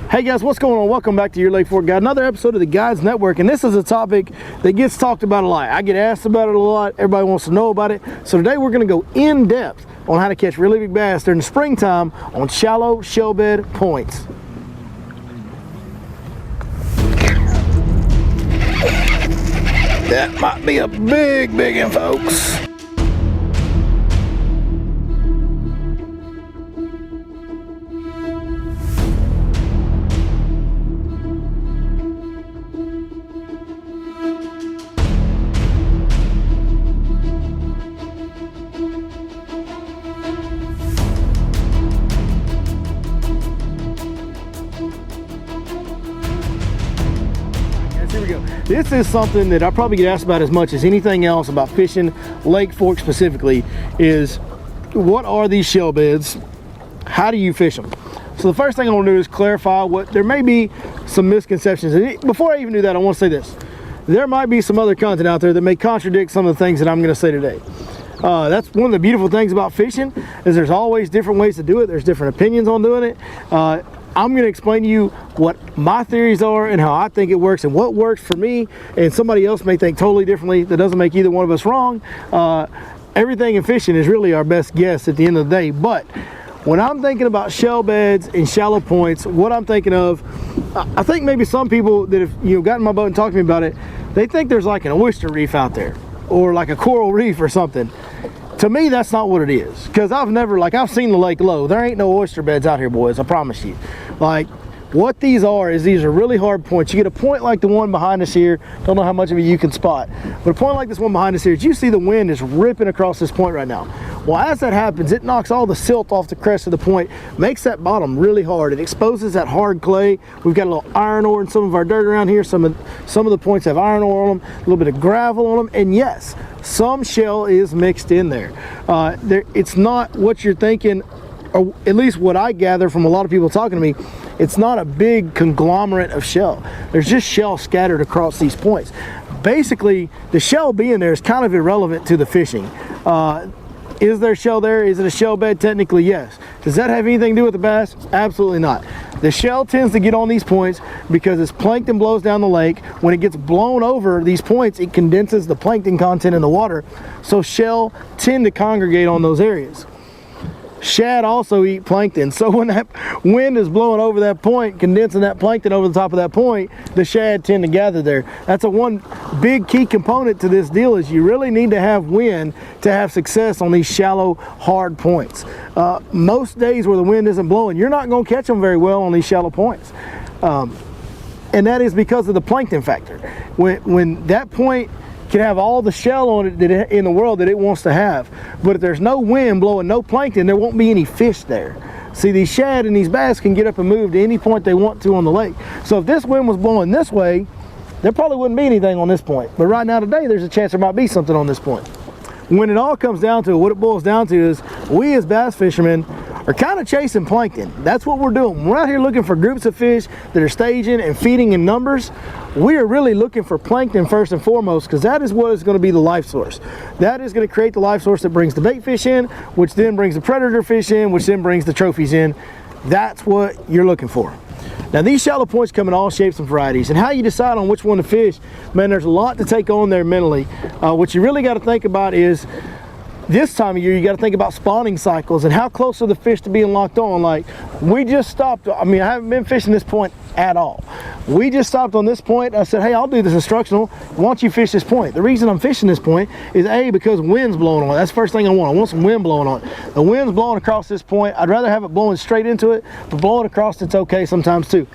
Hey guys, what's going on? Welcome back to your Lake Fork Guide, another episode of the Guides Network, and this is a topic that gets talked about a lot. I get asked about it a lot. Everybody wants to know about it. So today we're going to go in depth on how to catch really big bass during the springtime on shallow shell bed points. That might be a big one, folks. Here we go. This is something that I probably get asked about as much as anything else about fishing Lake Fork specifically, is what are these shell beds? How do you fish them? So the first thing I want to do is clarify what there may be some misconceptions. And before I even do that, I want to say this. There might be some other content out there that may contradict some of the things that I'm going to say today. That's one of the beautiful things about fishing, is there's always different ways to do it. There's different opinions on doing it. I'm going to explain to you what my theories are and how I think it works and what works for me, and somebody else may think totally differently. That doesn't make either one of us wrong. Everything in fishing is really our best guess at the end of the day. But when I'm thinking about shell beds and shallow points, what I'm thinking of, I think maybe some people that have gotten in my boat and talked to me about it, they think there's like an oyster reef out there or like a coral reef or something. To me, that's not what it is, because I've seen the lake low. There ain't no oyster beds out here, boys, I promise you. Like, what these are really hard points. You get a point like the one behind us here. Don't know how much of it you can spot, but a point like this one behind us here, you see the wind is ripping across this point right now. Well, as that happens, it knocks all the silt off the crest of the point, makes that bottom really hard. It exposes that hard clay. We've got a little iron ore in some of our dirt around here. Some of the points have iron ore on them, a little bit of gravel on them, and yes, some shell is mixed in there. It's not what you're thinking, or at least what I gather from a lot of people talking to me. It's not a big conglomerate of shell. There's just shell scattered across these points. Basically, the shell being there is kind of irrelevant to the fishing. Is there shell there? Is it a shell bed? Technically, yes. Does that have anything to do with the bass? Absolutely not. The shell tends to get on these points because as plankton blows down the lake, when it gets blown over these points, it condenses the plankton content in the water. So shell tend to congregate on those areas. Shad also eat plankton, so when that wind is blowing over that point, condensing that plankton over the top of that point, the shad tend to gather there. That's one big key component to this deal, is you really need to have wind to have success on these shallow, hard points. Most days where the wind isn't blowing, you're not going to catch them very well on these shallow points. And that is because of the plankton factor. When that point can have all the shell on it in the world that it wants to have, but if there's no wind blowing, no plankton, there won't be any fish there. See, these shad and these bass can get up and move to any point they want to on the lake. So if this wind was blowing this way, there probably wouldn't be anything on this point, but right now today there's a chance there might be something on this point. When it all comes down to it, what it boils down to is we as bass fishermen are kind of chasing plankton. That's what we're doing. We're out here looking for groups of fish that are staging and feeding in numbers. We are really looking for plankton first and foremost, because that is what is going to be the life source. That is going to create the life source that brings the bait fish in, which then brings the predator fish in, which then brings the trophies in. That's what you're looking for. Now, these shallow points come in all shapes and varieties, and how you decide on which one to fish, man, there's a lot to take on there mentally. What you really got to think about is, this time of year, you got to think about spawning cycles and how close are the fish to being locked on. Like, we just stopped. I mean, I haven't been fishing this point at all. We just stopped on this point. I said, hey, I'll do this instructional. Why don't you fish this point? The reason I'm fishing this point is because wind's blowing on it. That's the first thing I want. I want some wind blowing on it. The wind's blowing across this point. I'd rather have it blowing straight into it, but blowing across it's okay sometimes too.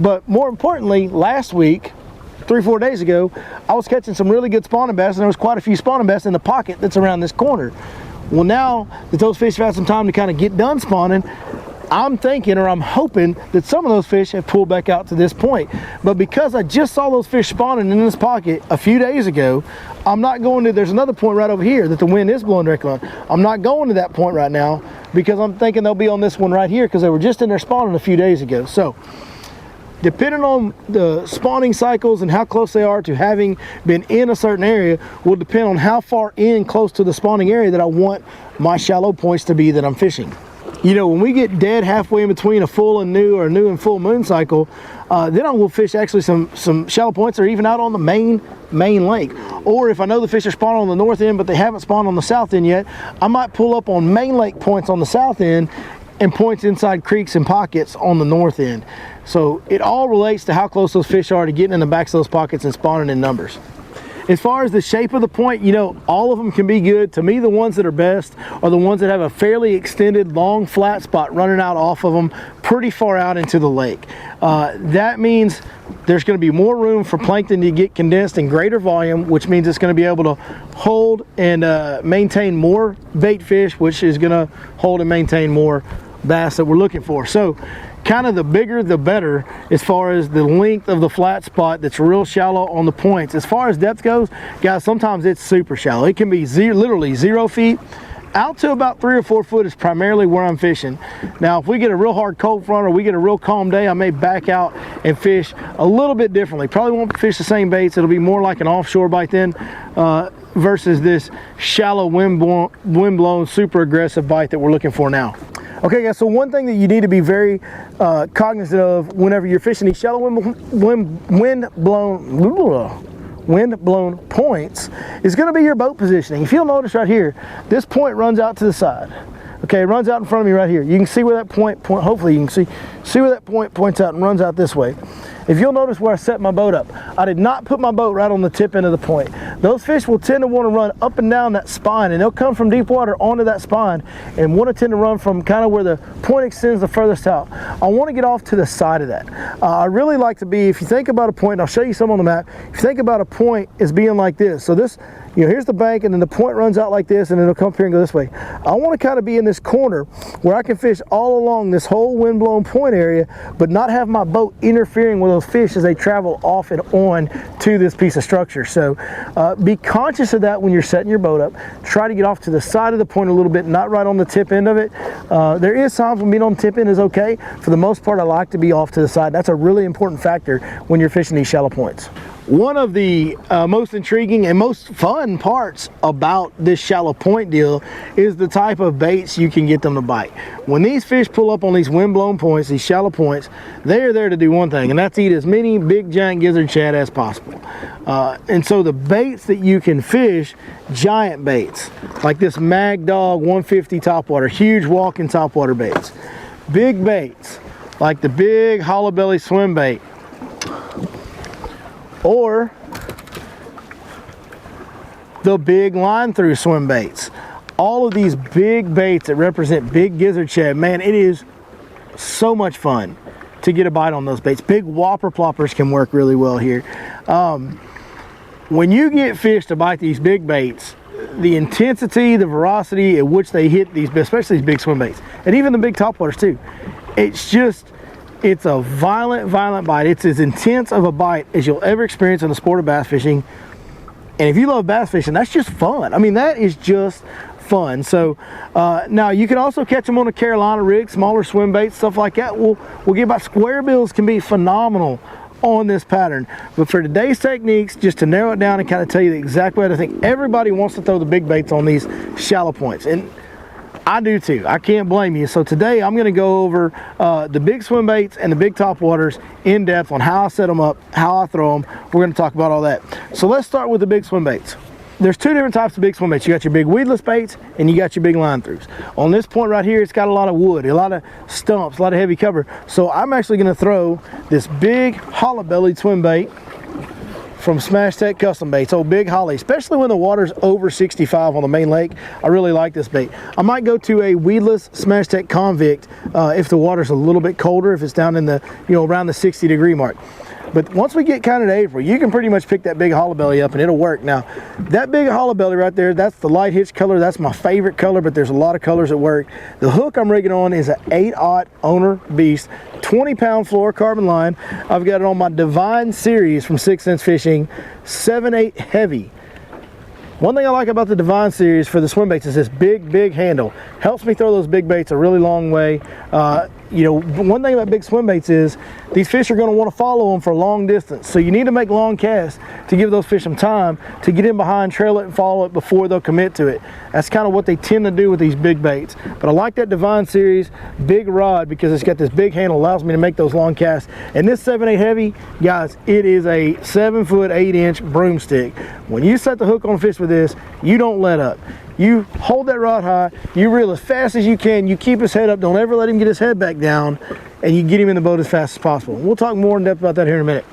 But more importantly, last week, 3-4 days ago, I was catching some really good spawning bass, and there was quite a few spawning bass in the pocket that's around this corner. Well, now that those fish have had some time to kind of get done spawning, I'm thinking, or I'm hoping, that some of those fish have pulled back out to this point. But because I just saw those fish spawning in this pocket a few days ago, I'm not going to, there's another point right over here that the wind is blowing directly on. I'm not going to that point right now because I'm thinking they'll be on this one right here because they were just in there spawning a few days ago. So depending on the spawning cycles and how close they are to having been in a certain area will depend on how far in close to the spawning area that I want my shallow points to be that I'm fishing. you know, when we get dead halfway in between a full and new or a new and full moon cycle, then I will fish actually some shallow points or even out on the main lake. Or if I know the fish are spawning on the north end but they haven't spawned on the south end yet, I might pull up on main lake points on the south end and points inside creeks and pockets on the north end. So it all relates to how close those fish are to getting in the backs of those pockets and spawning in numbers. As far as the shape of the point, you know, all of them can be good. To me, the ones that are best are the ones that have a fairly extended, long, flat spot running out off of them pretty far out into the lake. That means there's going to be more room for plankton to get condensed in greater volume, which means it's going to be able to hold and maintain more bait fish, which is going to hold and maintain more bass that we're looking for. So kind of the bigger the better as far as the length of the flat spot that's real shallow on the points. As far as depth goes, guys, sometimes it's super shallow. It can be literally 0 feet out to about 3 or 4 foot is primarily where I'm fishing. Now if we get a real hard cold front or we get a real calm day, I may back out and fish a little bit differently. Probably won't fish the same baits. It'll be more like an offshore bite then versus this shallow wind blown super aggressive bite that we're looking for now. Okay guys, so one thing that you need to be very cognizant of whenever you're fishing these shallow wind blown points is going to be your boat positioning. If you'll notice right here, this point runs out to the side. Okay, it runs out in front of me right here. You can see where that point hopefully you can see where that point points out and runs out this way. If you'll notice where I set my boat up, I did not put my boat right on the tip end of the point. Those fish will tend to want to run up and down that spine, and they'll come from deep water onto that spine and want to tend to run from kind of where the point extends the furthest out. I want to get off to the side of that. I really like to be, if you think about a point, and I'll show you some on the map, if you think about a point as being like this. So this, you know, here's the bank and then the point runs out like this and then it'll come up here and go this way. I want to kind of be in this corner where I can fish all along this whole wind-blown point area, but not have my boat interfering with those fish as they travel off and on to this piece of structure. So be conscious of that when you're setting your boat up. Try to get off to the side of the point a little bit, not right on the tip end of it. There is times when being on the tip end is okay. For the most part, I like to be off to the side. That's a really important factor when you're fishing these shallow points. One of the most intriguing and most fun parts about this shallow point deal is the type of baits you can get them to bite. When these fish pull up on these wind-blown points, these shallow points, they are there to do one thing, and that's eat as many big giant gizzard shad as possible. And so the baits that you can fish, giant baits, like this Mag Dog 150 topwater, huge walking topwater baits. Big baits, like the big hollow belly swim bait, or the big line through swim baits. All of these big baits that represent big gizzard shad, man, it is so much fun to get a bite on those baits. Big whopper ploppers can work really well here. When you get fish to bite these big baits, the intensity, the velocity at which they hit these, especially these big swim baits, and even the big topwaters too, it's a violent bite. It's as intense of a bite as you'll ever experience in the sport of bass fishing. And if you love bass fishing, that's just fun. I mean, that is just fun. So now you can also catch them on a Carolina rig, smaller swim baits, stuff like that. We'll get about square bills can be phenomenal on this pattern. But for today's techniques, just to narrow it down and kind of tell you the exact way I think everybody wants to throw the big baits on these shallow points. And I do too. I can't blame you. So today I'm going to go over the big swim baits and the big top waters in depth on how I set them up, how I throw them. We're going to talk about all that. So let's start with the big swim baits. There's two different types of big swim baits. You got your big weedless baits and you got your big line throughs. On this point right here, it's got a lot of wood, a lot of stumps, a lot of heavy cover. So I'm actually going to throw this big hollow bellied swim bait from Smash Tech Custom Baits, old Big Holly, especially when the water's over 65 on the main lake. I really like this bait. I might go to a weedless Smash Tech Convict if the water's a little bit colder, if it's down in the, you know, around the 60-degree mark. But once we get kind of to April, you can pretty much pick that big hollow belly up and it'll work. Now, that big hollow belly right there, that's the light hitch color. That's my favorite color, but there's a lot of colors that work. The hook I'm rigging on is an 8/0 Owner Beast, 20-pound fluorocarbon line. I've got it on my Divine series from 6 Sense Fishing, 7/8 heavy. One thing I like about the Divine series for the swim baits is this big handle. Helps me throw those big baits a really long way. you know, one thing about big swim baits is these fish are going to want to follow them for a long distance. So you need to make long casts to give those fish some time to get in behind, trail it, and follow it before they'll commit to it. That's kind of what they tend to do with these big baits. But I like that Divine Series big rod because it's got this big handle, allows me to make those long casts. And this 7/8 heavy, guys, it is a 7 foot 8 inch broomstick. When you set the hook on a fish with this, you don't let up. You hold that rod high, you reel as fast as you can, you keep his head up, don't ever let him get his head back down, and you get him in the boat as fast as possible. We'll talk more in depth about that here in a minute.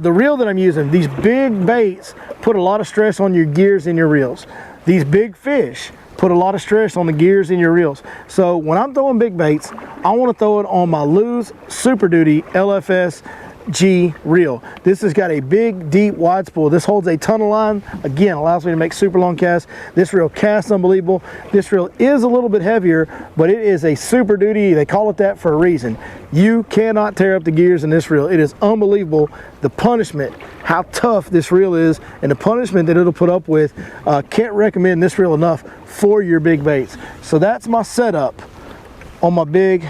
The reel that I'm using, these big baits put a lot of stress on your gears in your reels. These big fish put a lot of stress on the gears in your reels. So when I'm throwing big baits, I want to throw it on my Lew's Super Duty LFS G reel. This has got a big, deep, wide spool. This holds a ton of line. Again, allows me to make super long casts. This reel casts unbelievable. This reel is a little bit heavier, but it is a Super Duty. They call it that for a reason. You cannot tear up the gears in this reel. It is unbelievable, the punishment, how tough this reel is, and the punishment that it'll put up with. Can't recommend this reel enough for your big baits. So that's my setup on my big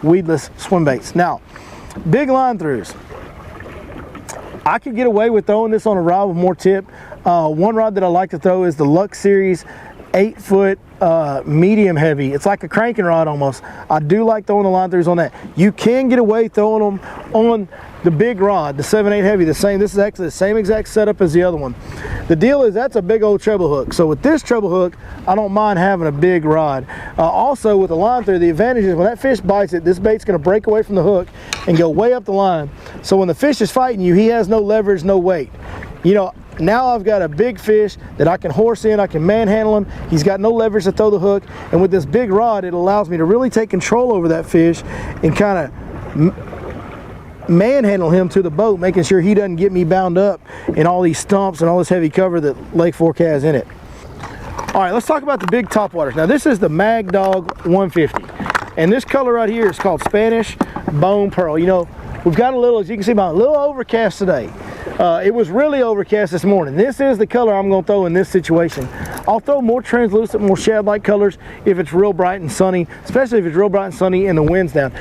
weedless swim baits. Now, big line throughs. I could get away with throwing this on a rod with more tip. One rod that I like to throw is the Lux Series 8 foot medium heavy. It's like a cranking rod almost. I do like throwing the line throughs on that. You can get away throwing them on the big rod, the 7/8 heavy, the same. This is actually the same exact setup as the other one. The deal is that's a big old treble hook. So with this treble hook, I don't mind having a big rod. Also with the line through, the advantage is when that fish bites it, this bait's going to break away from the hook and go way up the line. So when the fish is fighting you, he has no leverage, no weight. You know, now I've got a big fish that I can horse in, I can manhandle him. He's got no leverage to throw the hook. And with this big rod, it allows me to really take control over that fish and kind of manhandle him to the boat, making sure he doesn't get me bound up in all these stumps and all this heavy cover that Lake Fork has in it. All right, let's talk about the big topwaters. Now this is the Mag Dog 150. And this color right here is called Spanish Bone Pearl. You know, we've got a little, as you can see, a little overcast today. It was really overcast this morning. This is the color I'm going to throw in this situation. I'll throw more translucent, more shad-like colors if it's real bright and sunny, especially if it's real bright and sunny and the wind's down.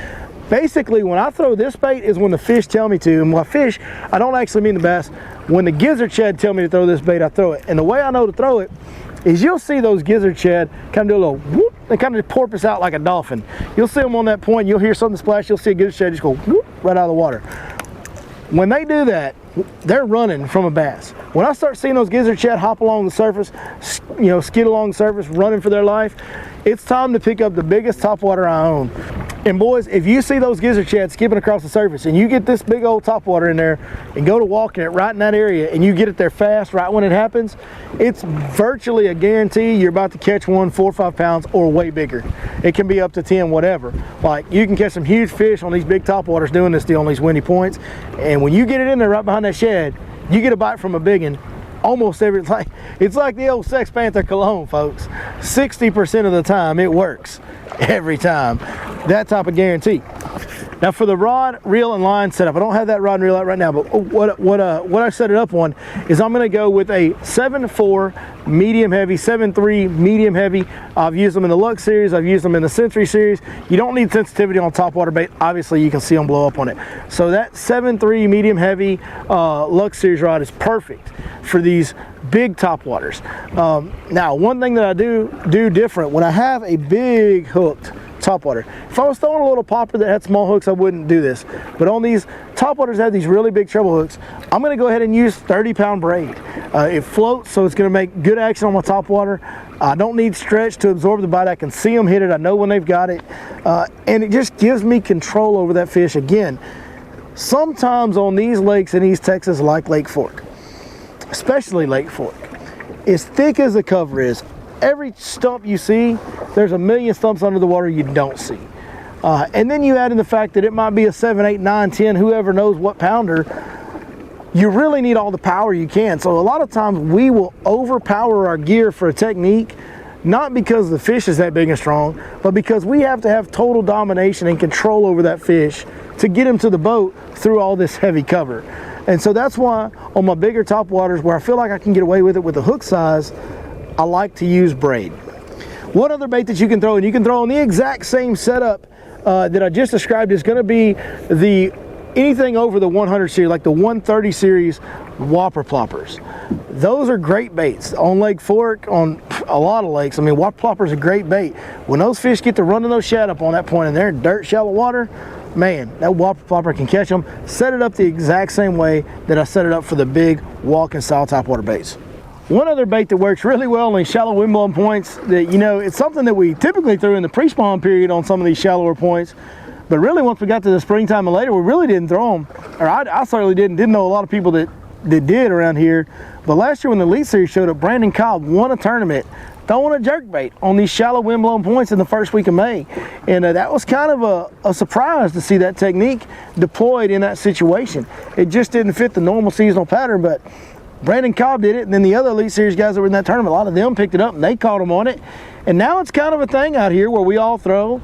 Basically, when I throw this bait is when the fish tell me to. And by fish, I don't actually mean the bass. When the gizzard shad tell me to throw this bait, I throw it. And the way I know to throw it is you'll see those gizzard shad kind of do a little whoop. They kind of porpoise out like a dolphin. You'll see them on that point. You'll hear something splash. You'll see a gizzard shad just go whoop right out of the water. When they do that, they're running from a bass. When I start seeing those gizzard shad hop along the surface, you know, skid along the surface, running for their life, it's time to pick up the biggest topwater I own. And boys, if you see those gizzard shad skipping across the surface and you get this big old topwater in there and go to walking it right in that area and you get it there fast right when it happens, it's virtually a guarantee you're about to catch one 4 or 5 pounds or way bigger. It can be up to 10, whatever. Like, you can catch some huge fish on these big topwaters doing this deal on these windy points, and when you get it in there right behind that shad, you get a bite from a big one almost every, it's like the old Sex Panther cologne, folks. 60% of the time it works. Every time. That type of guarantee. Now for the rod, reel, and line setup, I don't have that rod and reel out right now, but what I set it up on is I'm going to go with a 7.4 medium heavy, 7.3 medium heavy. I've used them in the Lux series, I've used them in the Century series. You don't need sensitivity on topwater bait. Obviously you can see them blow up on it. So that 7.3 medium heavy Lux series rod is perfect for these big topwaters. Now one thing that I do different, when I have a big hooked topwater, if I was throwing a little popper that had small hooks, I wouldn't do this, but on these topwaters that have these really big treble hooks, I'm going to go ahead and use 30-pound braid. It floats, so it's going to make good action on my topwater. I don't need stretch to absorb the bite. I can see them hit it, I know when they've got it, and it just gives me control over that fish. Again, sometimes on these lakes in East Texas, like Lake Fork, especially Lake Fork, as thick as the cover is, every stump you see, there's a million stumps under the water you don't see. And then you add in the fact that it might be a 7, 8, 9, 10, whoever knows what pounder. You really need all the power you can. So a lot of times we will overpower our gear for a technique, not because the fish is that big and strong, but because we have to have total domination and control over that fish to get him to the boat through all this heavy cover. And so that's why on my bigger topwaters, where I feel like I can get away with it with the hook size, I like to use braid. One other bait that you can throw, and you can throw on the exact same setup that I just described is going to be anything over the 100 series, like the 130 series whopper ploppers. Those are great baits on Lake Fork, on a lot of lakes. I mean, whopper ploppers are a great bait. When those fish get to running those shad up on that point and they're in dirt, shallow water, man, that whopper plopper can catch them. Set it up the exact same way that I set it up for the big walking style topwater baits. One other bait that works really well on these shallow windblown points that, you know, it's something that we typically threw in the pre-spawn period on some of these shallower points, but really once we got to the springtime and later, we really didn't throw them. Or I certainly didn't know a lot of people that did around here. But last year when the Elite Series showed up, Brandon Cobb won a tournament throwing a jerkbait on these shallow windblown points in the first week of May. And that was kind of a surprise to see that technique deployed in that situation. It just didn't fit the normal seasonal pattern, but Brandon Cobb did it, and then the other Elite Series guys that were in that tournament, a lot of them picked it up and they caught them on it. And now it's kind of a thing out here where we all throw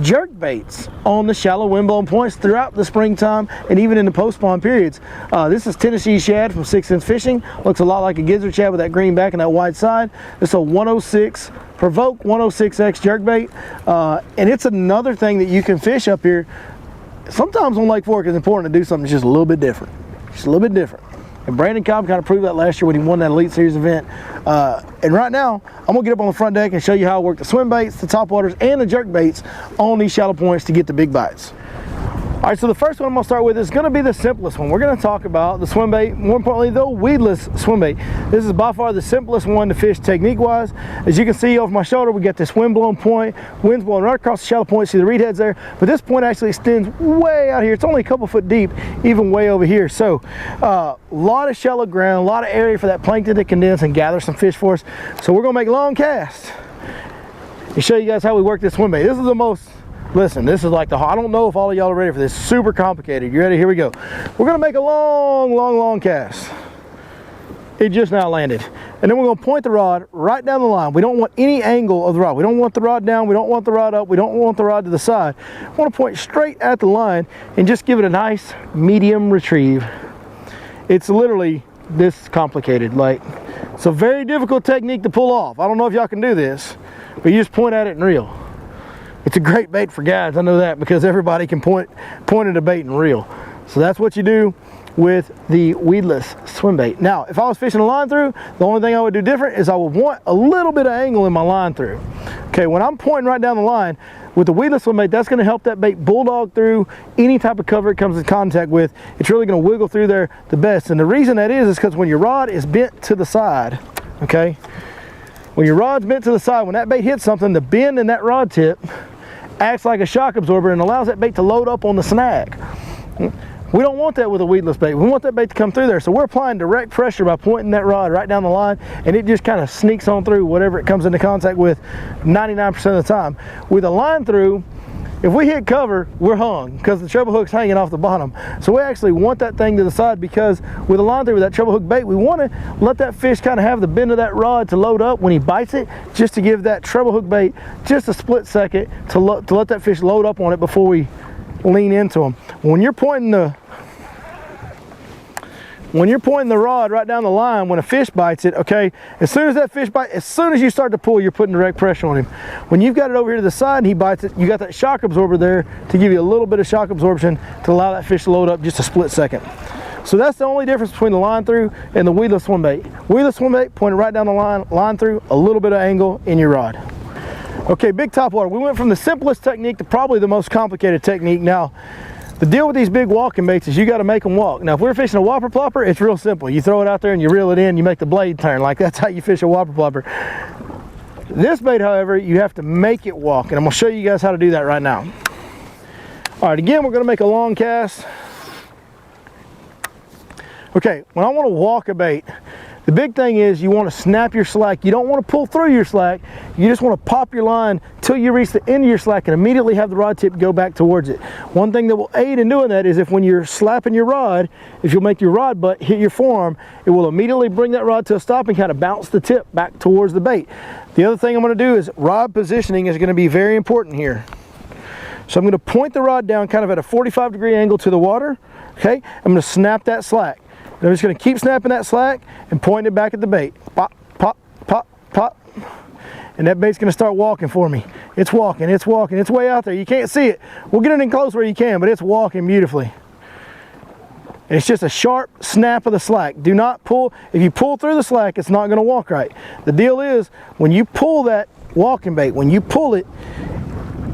jerk baits on the shallow windblown points throughout the springtime and even in the post-spawn periods. This is Tennessee shad from 6 Sense Fishing. Looks a lot like a gizzard shad with that green back and that wide side. It's a 106 Provoke 106X jerkbait, and it's another thing that you can fish up here. Sometimes on Lake Fork it's important to do something just a little bit different. Just a little bit different. And Brandon Cobb kind of proved that last year when he won that Elite Series event. And right now, I'm gonna get up on the front deck and show you how I work the swim baits, the topwaters, and the jerk baits on these shallow points to get the big bites. All right, so the first one I'm gonna start with is gonna be the simplest one. We're gonna talk about the swim bait, more importantly, the weedless swim bait. This is by far the simplest one to fish technique-wise. As you can see over my shoulder, we got this wind-blown point, wind's blowing right across the shallow point. See the reed heads there? But this point actually extends way out here. It's only a couple foot deep, even way over here. So, a lot of shallow ground, a lot of area for that plankton to condense and gather some fish for us. So we're gonna make long casts and show you guys how we work this swim bait. This is the most, listen, this is like the, I don't know if all of y'all are ready for this. Super complicated. You ready? Here we go. We're gonna make a long cast. It just now landed. And then we're gonna point the rod right down the line. We don't want any angle of the rod. We don't want the rod down. We don't want the rod up. We don't want the rod to the side. We wanna point straight at the line and just give it a nice medium retrieve. It's literally this complicated. Like, it's a very difficult technique to pull off. I don't know if y'all can do this, but you just point at it and reel. It's a great bait for guys, I know that, because everybody can point at a bait and reel. So that's what you do with the weedless swim bait. Now, if I was fishing a line through, the only thing I would do different is I would want a little bit of angle in my line through. Okay, when I'm pointing right down the line, with the weedless swim bait, that's gonna help that bait bulldog through any type of cover it comes in contact with. It's really gonna wiggle through there the best. And the reason that is because when your rod is bent to the side, okay, when your rod's bent to the side, when that bait hits something, the bend in that rod tip acts like a shock absorber and allows that bait to load up on the snag. We don't want that with a weedless bait. We want that bait to come through there. So we're applying direct pressure by pointing that rod right down the line, and it just kind of sneaks on through whatever it comes into contact with 99% of the time. With a line through, if we hit cover, we're hung because the treble hook's hanging off the bottom. So we actually want that thing to the side, because with a line through with that treble hook bait, we want to let that fish kind of have the bend of that rod to load up when he bites it, just to give that treble hook bait just a split second to let that fish load up on it before we lean into him. When you're pointing the rod right down the line, when a fish bites it, okay, as soon as that fish bites, as soon as you start to pull, you're putting direct pressure on him. When you've got it over here to the side and he bites it, you got that shock absorber there to give you a little bit of shock absorption to allow that fish to load up just a split second. So that's the only difference between the line through and the weedless swim bait. Weedless swim bait, point it right down the line through, a little bit of angle in your rod. Okay, big topwater. We went from the simplest technique to probably the most complicated technique. Now, the deal with these big walking baits is you got to make them walk. Now, if we're fishing a whopper plopper, it's real simple. You throw it out there and you reel it in, you make the blade turn. Like, that's how you fish a whopper plopper. This bait, however, you have to make it walk, and I'm going to show you guys how to do that right now. All right, again, we're going to make a long cast. Okay, when I want to walk a bait, the big thing is you want to snap your slack. You don't want to pull through your slack. You just want to pop your line till you reach the end of your slack and immediately have the rod tip go back towards it. One thing that will aid in doing that is if when you're slapping your rod, if you'll make your rod butt hit your forearm, it will immediately bring that rod to a stop and kind of bounce the tip back towards the bait. The other thing I'm going to do is rod positioning is going to be very important here. So I'm going to point the rod down kind of at a 45-degree angle to the water. Okay, I'm going to snap that slack. I'm just going to keep snapping that slack and point it back at the bait. Pop, pop, pop, pop. and that bait's gonna start walking for me. It's walking, it's walking, it's way out there. You can't see it. We'll get it in close where you can, but it's walking beautifully. And it's just a sharp snap of the slack. Do not pull. If you pull through the slack, it's not gonna walk right. The deal is, when you pull that walking bait, when you pull it,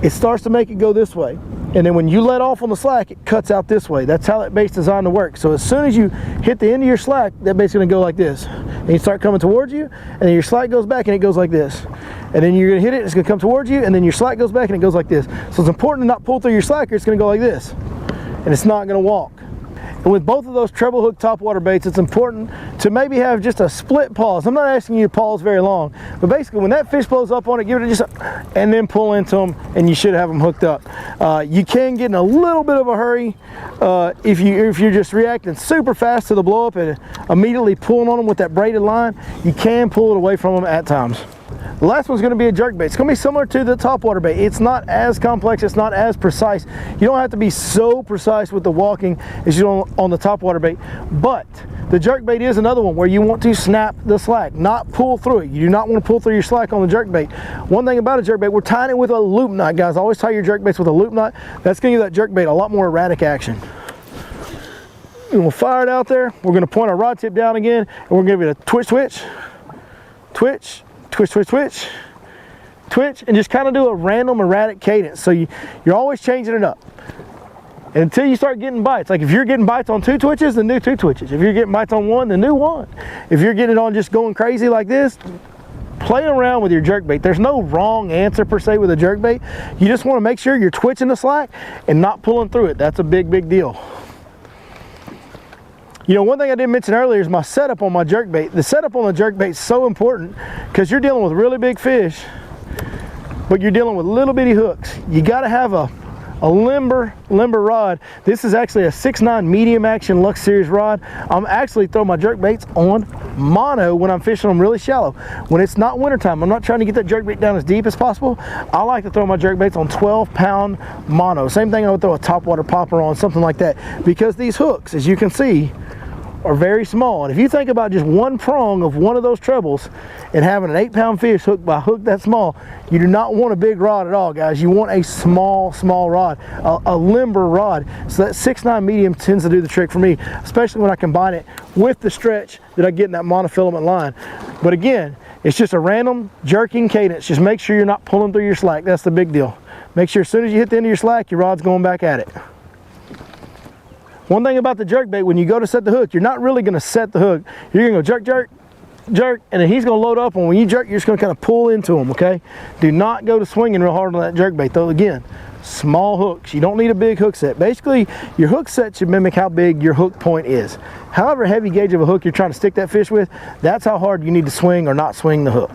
it starts to make it go this way. And then when you let off on the slack, it cuts out this way. That's how that bait's designed to work. So as soon as you hit the end of your slack, that bait's gonna go like this. And you start coming towards you, and then your slack goes back and it goes like this. And then you're gonna hit it, it's gonna come towards you, and then your slack goes back and it goes like this. So it's important to not pull through your slack, or it's gonna go like this. And it's not gonna walk. And with both of those treble hook topwater baits, it's important to maybe have just a split pause. I'm not asking you to pause very long, but basically when that fish blows up on it, give it just a, and then pull into them, and you should have them hooked up. You can get in a little bit of a hurry if you're just reacting super fast to the blow up and immediately pulling on them with that braided line. You can pull it away from them at times. The last one's going to be a jerkbait. It's going to be similar to the topwater bait. It's not as complex, it's not as precise. You don't have to be so precise with the walking as you do on the topwater bait. But the jerkbait is another one where you want to snap the slack, not pull through it. You do not want to pull through your slack on the jerkbait. One thing about a jerkbait, we're tying it with a loop knot, guys. Always tie your jerkbaits with a loop knot. That's going to give that jerkbait a lot more erratic action. And we'll fire it out there. We're going to point our rod tip down again, and we're going to give it a twitch, twitch, twitch, twitch, twitch, twitch, twitch, and just kind of do a random erratic cadence. So you're always changing it up. And until you start getting bites. Like if you're getting bites on 2 twitches, then do 2 twitches. If you're getting bites on 1, then do 1. If you're getting it on just going crazy like this, play around with your jerkbait. There's no wrong answer per se with a jerkbait. You just want to make sure you're twitching the slack and not pulling through it. That's a big, big deal. You know, one thing I didn't mention earlier is my setup on my jerkbait. The setup on the jerkbait is so important because you're dealing with really big fish, but you're dealing with little bitty hooks. You got to have a limber rod. This is actually a 6'9" medium action Lux Series rod. I'm actually throwing my jerkbaits on mono when I'm fishing them really shallow. When it's not wintertime, I'm not trying to get that jerkbait down as deep as possible. I like to throw my jerkbaits on 12-pound mono. Same thing I would throw a topwater popper on, something like that, because these hooks, as you can see, are very small. And if you think about just one prong of one of those trebles and having an 8-pound fish hooked by a hook that small, you do not want a big rod at all, guys. You want a small rod, a limber rod. So that 6'9" medium tends to do the trick for me, especially when I combine it with the stretch that I get in that monofilament line. But again, it's just a random jerking cadence. Just make sure you're not pulling through your slack. That's the big deal. Make sure as soon as you hit the end of your slack, your rod's going back at it. One thing about the jerkbait, when you go to set the hook, you're not really going to set the hook. You're going to go jerk, jerk, jerk, and then he's going to load up, and when you jerk, you're just going to kind of pull into him, okay? Do not go to swinging real hard on that jerkbait, though. Again, small hooks. You don't need a big hook set. Basically, your hook set should mimic how big your hook point is. However heavy gauge of a hook you're trying to stick that fish with, that's how hard you need to swing or not swing the hook.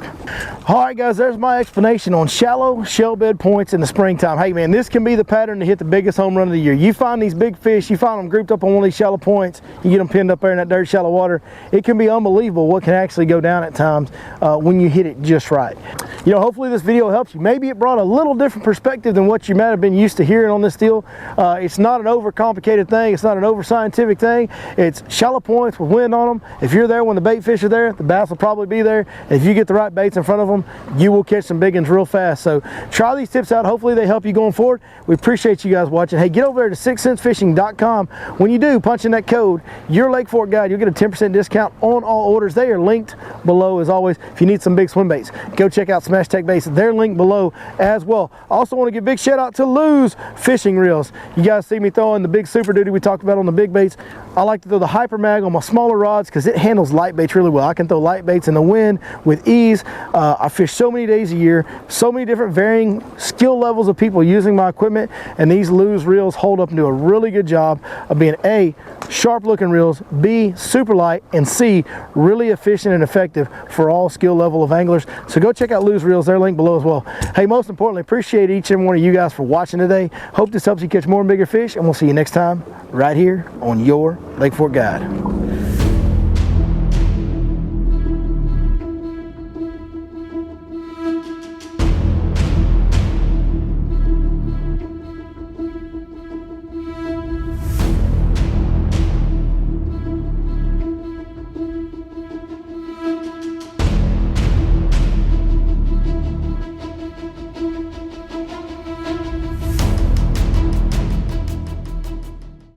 All right, guys, there's my explanation on shallow shell bed points in the springtime. Hey, man, this can be the pattern to hit the biggest home run of the year. You find these big fish, you find them grouped up on one of these shallow points, you get them pinned up there in that dirt shallow water. It can be unbelievable what can actually go down at times when you hit it just right. You know, hopefully this video helps you. Maybe it brought a little different perspective than what you might have been used to hearing on this deal. It's not an overcomplicated thing. It's not an over-scientific thing. It's shallow points with wind on them. If you're there when the bait fish are there, the bass will probably be there. If you get the right baits in front of them, you will catch some big ones real fast. So try these tips out. Hopefully they help you going forward. We appreciate you guys watching. Hey, get over there to 6centsfishing.com. When you do, punch in that code, your Lake Fork Guide, you'll get a 10% discount on all orders. They are linked below as always. If you need some big swim baits, go check out Smash Tech Baits. They're linked below as well. Also want to give a big shout out to Lou's fishing reels. You guys see me throwing the big Super Duty we talked about on the big baits. I like to throw the Hyper Mag on my smaller rods because it handles light baits really well. I can throw light baits in the wind with ease. I fish so many days a year, so many different varying skill levels of people using my equipment, and these Lou's reels hold up and do a really good job of being A, sharp looking reels, B, super light, and C, really efficient and effective for all skill level of anglers. So go check out Lou's reels. They're linked below as well. Hey, most importantly, appreciate each and one of you guys for watching today. Hope this helps you catch more and bigger fish, and we'll see you next time right here on your Lake Fork Guide.